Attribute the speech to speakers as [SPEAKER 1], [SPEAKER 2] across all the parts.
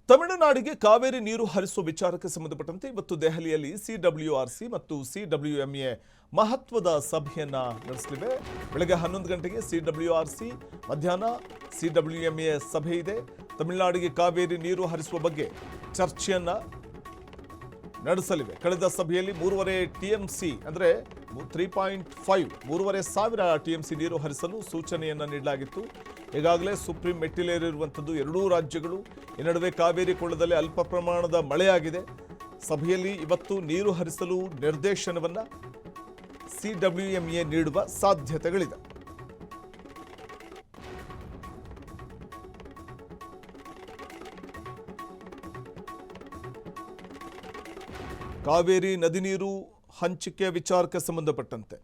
[SPEAKER 1] ತಮಿಳುನಾಡಿಗೆ ಕಾವೇರಿ ನೀರು ಹರಿಸುವ ವಿಚಾರಕ್ಕೆ ಸಂಬಂಧಪಟ್ಟಂತೆ ಇವತ್ತು ದೆಹಲಿಯಲ್ಲಿ ಸಿಡಬ್ಲ್ಯೂಆರ್ಸಿ ಮತ್ತು ಸಿಡಬ್ಲ್ಯೂಎಂಎ ಮಹತ್ವದ ಸಭೆಯನ್ನ ನಡೆಸಲಿವೆ. ಬೆಳಗ್ಗೆ 11 ಗಂಟೆಗೆ ಸಿಡಬ್ಲ್ಯೂಆರ್ಸಿ, ಮಧ್ಯಾಹ್ನ ಸಿಡಬ್ಲ್ಯೂಎಂಎ ಸಭೆ ಇದೆ. ತಮಿಳುನಾಡಿಗೆ ಕಾವೇರಿ ನೀರು ಹರಿಸುವ ಬಗ್ಗೆ ಚರ್ಚೆಯನ್ನ ನಡೆಸಲಿವೆ. ಕಳೆದ ಸಭೆಯಲ್ಲಿ 3.5 ಟಿಎಂಸಿ ಅಂದರೆ 3.5 ಟಿಎಂಸಿ ನೀರು ಹರಿಸಲು ಸೂಚನೆಯನ್ನು ನೀಡಲಾಗಿತ್ತು. ಈಗಾಗಲೇ ಸುಪ್ರೀಂ ಮೆಟ್ಟಿಲೇರಿರುವಂಥದ್ದು ಎರಡೂ ರಾಜ್ಯಗಳು. ಈ ನಡುವೆ ಕಾವೇರಿ ಕೊಳ್ಳದಲ್ಲಿ ಅಲ್ಪ ಪ್ರಮಾಣದ ಮಳೆಯಾಗಿದೆ. ಸಭೆಯಲ್ಲಿ ಇವತ್ತು ನೀರು ಹರಿಸಲು ನಿರ್ದೇಶನವನ್ನು ಸಿಡಬ್ಲ್ಯೂಎಂಎ ನೀಡುವ ಸಾಧ್ಯತೆಗಳಿದೆ. ಕಾವೇರಿ ನದಿ ನೀರು ಹಂಚಿಕೆ ವಿಚಾರಕ್ಕೆ ಸಂಬಂಧಪಟ್ಟಂತೆ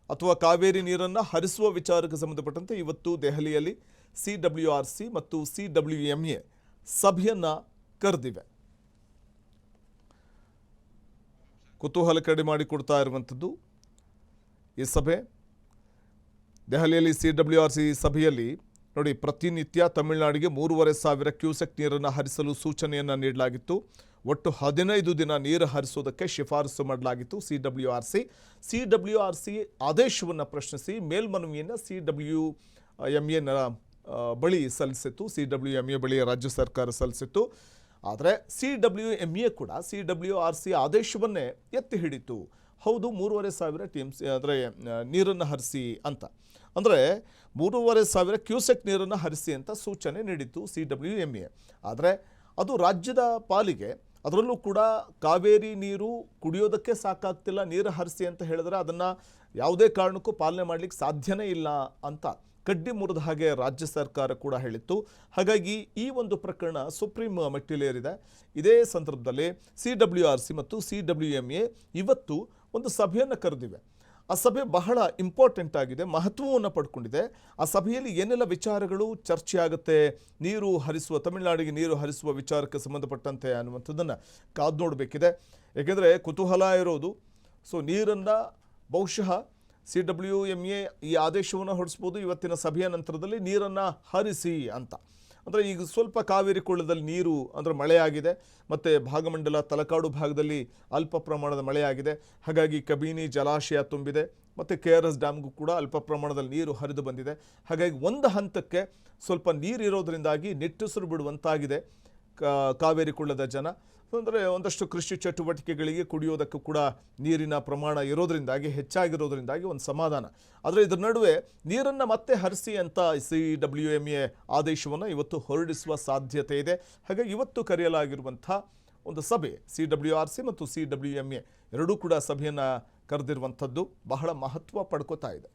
[SPEAKER 1] ಅಥವಾ ಕಾವೇರಿ ನೀರನ್ನು ಹರಿಸುವ ವಿಚಾರಕ್ಕೆ ಸಂಬಂಧಪಟ್ಟಂತೆ ಇವತ್ತು ದೆಹಲಿಯಲ್ಲಿ ಸಿಡಬ್ಲ್ಯೂಆರ್ಸಿ ಮತ್ತು ಸಿಡಬ್ಲ್ಯೂಎಂಎ ಸಭೆಯನ್ನು ಕರೆದಿವೆ. ಕುತೂಹಲ ಕಡಿಮೆ ಮಾಡಿಕೊಡ್ತಾ ಇರುವಂಥದ್ದು ಈ ಸಭೆ. ದೆಹಲಿಯಲ್ಲಿ ಸಿಡಬ್ಲ್ಯೂಆರ್ಸಿ ಸಭೆಯಲ್ಲಿ ನೋಡಿ, ಪ್ರತಿನಿತ್ಯ ತಮಿಳುನಾಡಿಗೆ 3,500 ಕ್ಯೂಸೆಕ್ ನೀರನ್ನು ಹರಿಸಲು ಸೂಚನೆಯನ್ನು ನೀಡಲಾಗಿತ್ತು. ಒಟ್ಟು 15 ದಿನ ನೀರು ಹರಿಸೋದಕ್ಕೆ ಶಿಫಾರಸು ಮಾಡಲಾಗಿತ್ತು. ಸಿಡಬ್ಲ್ಯೂಆರ್ಸಿ ಆದೇಶವನ್ನು ಪ್ರಶ್ನಿಸಿ ಮೇಲ್ಮನವಿಯನ್ನು ಸಿಡಬ್ಲ್ಯೂಎಂಎ ಬಳಿ ಸಲ್ಲಿಸಿತ್ತು. ಸಿಡಬ್ಲ್ಯೂಎಂಎ ಬಳಿ ರಾಜ್ಯ ಸರ್ಕಾರ ಸಲ್ಲಿಸಿತ್ತು. ಆದರೆ ಸಿಡಬ್ಲ್ಯೂಎಂಎ ಕೂಡ ಸಿಡಬ್ಲ್ಯೂಆರ್ಸಿ ಆದೇಶವನ್ನೇ ಎತ್ತಿ ಹಿಡಿತು. ಹೌದು, 3,500 ಟಿಎಂಸಿ ಅಂದರೆ ನೀರನ್ನು ಹರಿಸಿ ಅಂತ, ಅಂದರೆ 3,500 ಕ್ಯೂಸೆಕ್ ನೀರನ್ನು ಹರಿಸಿ ಅಂತ ಸೂಚನೆ ನೀಡಿತ್ತು ಸಿಡಬ್ಲ್ಯೂಎಂಎ. ಆದರೆ ಅದು ರಾಜ್ಯದ ಪಾಲಿಗೆ, ಅದರಲ್ಲೂ ಕೂಡ ಕಾವೇರಿ ನೀರು ಕುಡಿಯೋದಕ್ಕೆ ಸಾಕಾಗ್ತಿಲ್ಲ, ನೀರು ಹರಿಸಿ ಅಂತ ಹೇಳಿದ್ರೆ ಅದನ್ನು ಯಾವುದೇ ಕಾರಣಕ್ಕೂ ಪಾಲನೆ ಮಾಡಲಿಕ್ಕೆ ಸಾಧ್ಯನೇ ಇಲ್ಲ ಅಂತ ಕಡ್ಡಿ ಮುರಿದ ಹಾಗೆ ರಾಜ್ಯ ಸರ್ಕಾರ ಕೂಡ ಹೇಳಿತ್ತು. ಹಾಗಾಗಿ ಈ ಒಂದು ಪ್ರಕರಣ ಸುಪ್ರೀಂ ಮೆಟ್ಟಿಲೇರಿದೆ. ಇದೇ ಸಂದರ್ಭದಲ್ಲಿ ಸಿಡಬ್ಲ್ಯೂಆರ್ಸಿ ಮತ್ತು ಸಿಡಬ್ಲ್ಯೂಎಂಎ ಇವತ್ತು ಒಂದು ಸಭೆಯನ್ನು ಕರೆದಿವೆ. ಆ ಸಭೆ ಬಹಳ ಇಂಪಾರ್ಟೆಂಟ್ ಆಗಿದೆ, ಮಹತ್ವವನ್ನು ಪಡ್ಕೊಂಡಿದೆ. ಆ ಸಭೆಯಲ್ಲಿ ಏನೆಲ್ಲ ವಿಚಾರಗಳು ಚರ್ಚೆ ಆಗುತ್ತೆ ನೀರು ಹರಿಸುವ, ತಮಿಳುನಾಡಿಗೆ ನೀರು ಹರಿಸುವ ವಿಚಾರಕ್ಕೆ ಸಂಬಂಧಪಟ್ಟಂತೆ ಅನ್ನುವಂಥದ್ದನ್ನು ಕಾದು ನೋಡಬೇಕಿದೆ. ಏಕೆಂದರೆ ಕುತೂಹಲ ಇರೋದು, ಸೊ ನೀರನ್ನು ಬಹುಶಃ ಸಿಡಬ್ಲ್ಯೂಎಂಎ ಈ ಆದೇಶವನ್ನು ಹೊರಡಿಸ್ಬೋದು ಇವತ್ತಿನ ಸಭೆಯ ನಂತರದಲ್ಲಿ, ನೀರನ್ನು ಹರಿಸಿ ಅಂತ. ಅಂದರೆ ಈಗ ಸ್ವಲ್ಪ ಕಾವೇರಿ ಕೊಳ್ಳದಲ್ಲಿ ನೀರು ಅಂದರೆ ಮಳೆಯಾಗಿದೆ, ಮತ್ತು ಭಾಗಮಂಡಲ ತಲಕಾಡು ಭಾಗದಲ್ಲಿ ಅಲ್ಪ ಪ್ರಮಾಣದ ಮಳೆಯಾಗಿದೆ. ಹಾಗಾಗಿ ಕಬಿನಿ ಜಲಾಶಯ ತುಂಬಿದೆ, ಮತ್ತು KRS ಡ್ಯಾಮ್ಗೂ ಕೂಡ ಅಲ್ಪ ಪ್ರಮಾಣದಲ್ಲಿ ನೀರು ಹರಿದು ಬಂದಿದೆ. ಹಾಗಾಗಿ ಒಂದು ಹಂತಕ್ಕೆ ಸ್ವಲ್ಪ ನೀರಿರೋದ್ರಿಂದಾಗಿ ನಿಟ್ಟುಸಿರು ಬಿಡುವಂತಾಗಿದೆ ಕಾವೇರಿ ಕೊಳ್ಳದ ಜನ. ಅಂದರೆ ಒಂದಷ್ಟು ಕೃಷಿ ಚಟುವಟಿಕೆಗಳಿಗೆ ಕುಡಿಯೋದಕ್ಕೂ ಕೂಡ ನೀರಿನ ಪ್ರಮಾಣ ಇರೋದ್ರಿಂದಾಗಿ, ಹೆಚ್ಚಾಗಿರೋದ್ರಿಂದಾಗಿ ಒಂದು ಸಮಾಧಾನ. ಆದರೆ ಇದರ ನಡುವೆ ನೀರನ್ನು ಮತ್ತೆ ಹರಿಸಿ ಅಂತ ಸಿಡಬ್ಲ್ಯೂಎಂಎ ಆದೇಶವನ್ನು ಇವತ್ತು ಹೊರಡಿಸುವ ಸಾಧ್ಯತೆ ಇದೆ. ಹಾಗಾಗಿ ಇವತ್ತು ಕರೆಯಲಾಗಿರುವಂಥ ಒಂದು ಸಭೆ ಸಿಡಬ್ಲ್ಯೂಆರ್ಸಿ ಮತ್ತು ಸಿಡಬ್ಲ್ಯೂಎಂಎ ಎರಡೂ ಕೂಡ ಸಭೆಯನ್ನು ಕರೆದಿರುವಂಥದ್ದು ಬಹಳ ಮಹತ್ವ ಪಡ್ಕೋತಾ ಇದೆ.